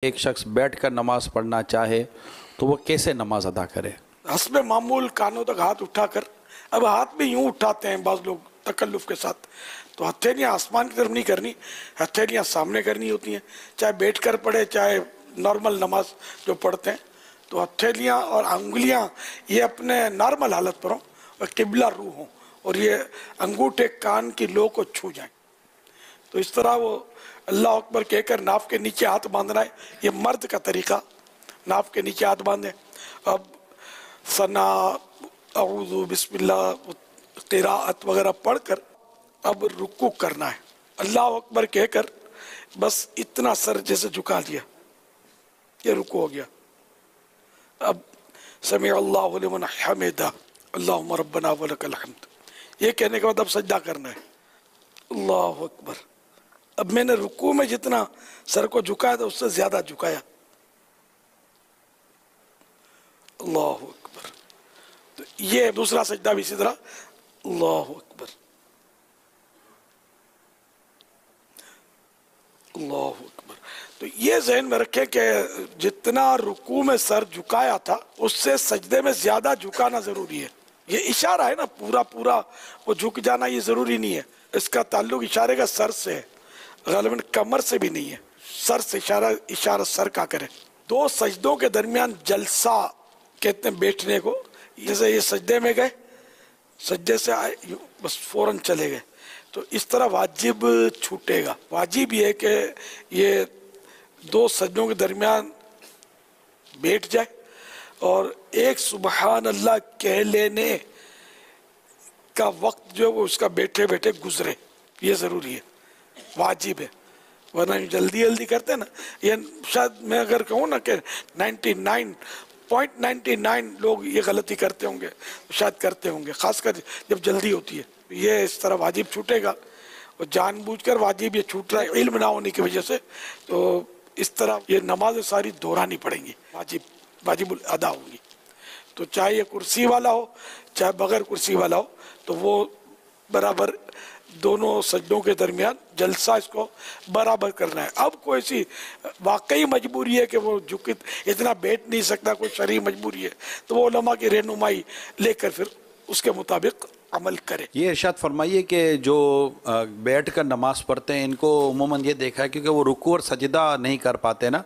ایک شخص بیٹھ کر نماز پڑھنا چاہے تو وہ کیسے نماز ادا کرے؟ حسب معمول کانوں تک ہاتھ اٹھا کر، اب ہاتھ بھی یوں اٹھاتے ہیں بعض لوگ تکلف کے ساتھ، تو ہتھیلیاں آسمان کی طرف نہیں کرنی، ہتھیلیاں سامنے کرنی ہوتی ہیں، چاہے بیٹھ کر پڑھے چاہے نارمل نماز جو پڑھتے ہیں، تو ہتھیلیاں اور انگلیاں یہ اپنے نارمل حالت پر ہوں اور قبلہ رو ہوں، اور یہ انگوٹھے کان کی لو کو چھو جائیں. تو اس طرح وہ اللہ اکبر کہہ کر ناف کے نیچے ہاتھ باندھنا ہے، یہ مرد کا طریقہ، ناف کے نیچے ہاتھ باندھیں. اب ثنا، اعوذ، بسم اللہ، قراءت وغیرہ پڑھ کر اب رکوع کرنا ہے. اللہ اکبر کہہ کر بس اتنا سر جیسے جھکا دیا، یہ رکوع ہو گیا. اب سمع اللہ لمن حمدہ، اللہم ربنا ولک الحمد، یہ کہنے کے بعد اب سجدہ کرنا ہے. اللہ اکبر. اب میں نے رکوع میں جتنا سر کو جھکایا تھا اس سے زیادہ جھکایا. اللہ اکبر. تو یہ دوسرا سجدہ بھی اسی طرح، اللہ اکبر، اللہ اکبر. تو یہ ذہن میں رکھیں کہ جتنا رکوع میں سر جھکایا تھا اس سے سجدے میں زیادہ جھکانا ضروری ہے. یہ اشارہ ہے نا، پورا پورا وہ جھک جانا یہ ضروری نہیں ہے، اس کا تعلق اشارے کا سر سے ہے، غالباً کمر سے بھی نہیں ہے، سر سے اشارہ سر کا کرے. دو سجدوں کے درمیان جلسہ کہتے ہیں بیٹھنے کو. جیسے یہ سجدے میں گئے، سجدے سے آئے بس فوراً چلے گئے، تو اس طرح واجب چھوٹے گا. واجب یہ ہے کہ یہ دو سجدوں کے درمیان بیٹھ جائے اور ایک سبحان اللہ کہہ لینے کا وقت جو ہے وہ اس کا بیٹھے بیٹھے گزرے، یہ ضروری ہے، واجب ہے. ورنہ جلدی جلدی کرتے ہیں نا، یہ شاید میں اگر کہوں نا کہ 99.99 لوگ یہ غلطی کرتے ہوں گے، شاید کرتے ہوں گے، خاص کر جب جلدی ہوتی ہے. یہ اس طرح واجب چھوٹے گا، اور جان بوجھ کر واجب یہ چھوٹ رہا ہے علم نہ ہونے کی وجہ سے. تو اس طرح یہ نماز ساری دہرانی پڑیں گی، واجب ادا ہوں گی. تو چاہے یہ کرسی والا ہو چاہے بغیر کرسی والا ہو، تو وہ برابر دونوں سجدوں کے درمیان جلسہ اس کو برابر کرنا ہے. اب کوئی سی واقعی مجبوری ہے کہ وہ اتنا بیٹھ نہیں سکتا، کوئی شرعی مجبوری ہے، تو وہ علماء کی رہنمائی لے کر پھر اس کے مطابق عمل کرے. یہ ارشاد فرمائیے کہ جو بیٹھ کر نماز پڑھتے ہیں ان کو عموماً یہ دیکھا ہے کیونکہ وہ رکوع اور سجدہ نہیں کر پاتے نا،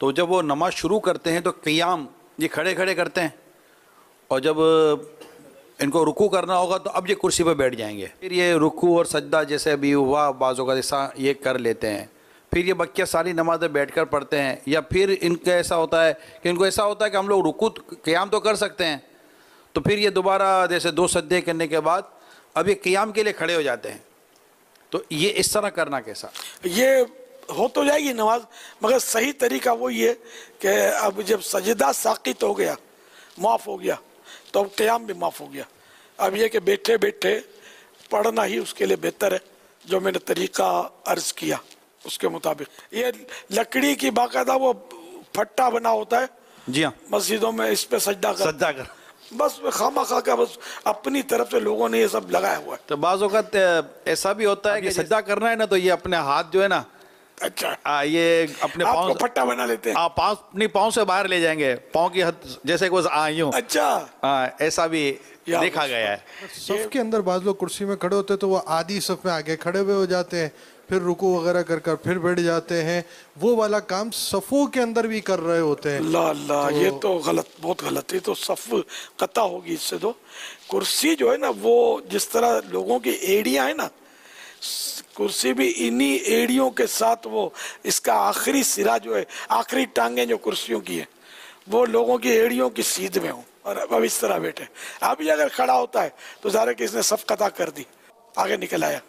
تو جب وہ نماز شروع کرتے ہیں تو قیام یہ کھڑے کھڑے کرتے ہیں، اور جب ان کو رکوع کرنا ہوگا تو اب یہ کرسی پہ بیٹھ جائیں گے. پھر یہ رکوع اور سجدہ جیسے ابھی ہوا بعضوں کا ایسا یہ کر لیتے ہیں، پھر یہ بقیہ ساری نمازیں بیٹھ کر پڑھتے ہیں. یا پھر ان کا ایسا ہوتا ہے کہ ان کو ایسا ہوتا ہے کہ ہم لوگ رکوع قیام تو کر سکتے ہیں، تو پھر یہ دوبارہ جیسے دو سجدے کرنے کے بعد اب یہ قیام کے لیے کھڑے ہو جاتے ہیں. تو یہ اس طرح کرنا کیسا؟ یہ ہو تو جائے گی نماز، مگر صحیح طریقہ وہ یہ کہ اب جب سجدہ ساقط ہو گیا، معاف ہو گیا، تو اب قیام بھی معاف ہو گیا. اب یہ کہ بیٹھے بیٹھے پڑھنا ہی اس کے لیے بہتر ہے، جو میں نے طریقہ عرض کیا اس کے مطابق. یہ لکڑی کی باقاعدہ وہ پھٹا بنا ہوتا ہے، جی ہاں، مسجدوں میں اس پہ سجدہ کر بس خامہ خواہ کا بس اپنی طرف سے لوگوں نے یہ سب لگایا ہوا ہے. تو بعض اوقات ایسا بھی ہوتا ہے کہ سجدہ کرنا ہے نا تو یہ اپنے ہاتھ جو ہے نا، اچھا یہ اپنے آپ پاؤں کو پھٹا بنا لیتے ہیں، اپنی پاؤں سے باہر لے جائیں گے، پاؤں کی حد جیسے کہ یوں. اچھا ایسا بھی دیکھا گیا ہے. صف کے اندر بعض لوگ کرسی میں کھڑے ہوتے تو وہ آدھی صف میں آگے کھڑے ہوئے ہو جاتے ہیں، پھر رکوع وغیرہ کر کر پھر بیٹھ جاتے ہیں. وہ والا کام صفوں کے اندر بھی کر رہے ہوتے ہیں. اللہ یہ تو غلط، بہت غلط ہے. تو صف قطع ہوگی اس سے. تو کرسی جو ہے نا، وہ جس طرح لوگوں کی ایڑیاں ہیں نا، کرسی بھی انہی ایڑیوں کے ساتھ وہ اس کا آخری سرا جو ہے، آخری ٹانگیں جو کرسیوں کی ہیں وہ لوگوں کی ایڑیوں کی سیدھ میں ہوں، اور اب اس طرح بیٹھے. اب یہ اگر کھڑا ہوتا ہے تو ظاہر ہے کہ اس نے صف قطع کر دی، آگے نکل آیا.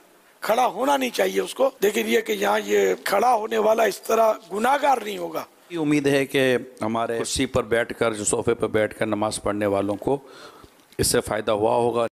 کھڑا ہونا نہیں چاہیے اس کو، لیکن یہ کہ یہاں یہ کھڑا ہونے والا اس طرح گناہگار نہیں ہوگا. امید ہے کہ ہمارے کرسی پر بیٹھ کر، جو صوفے پر بیٹھ کر نماز پڑھنے والوں کو اس سے فائدہ ہوا ہوگا.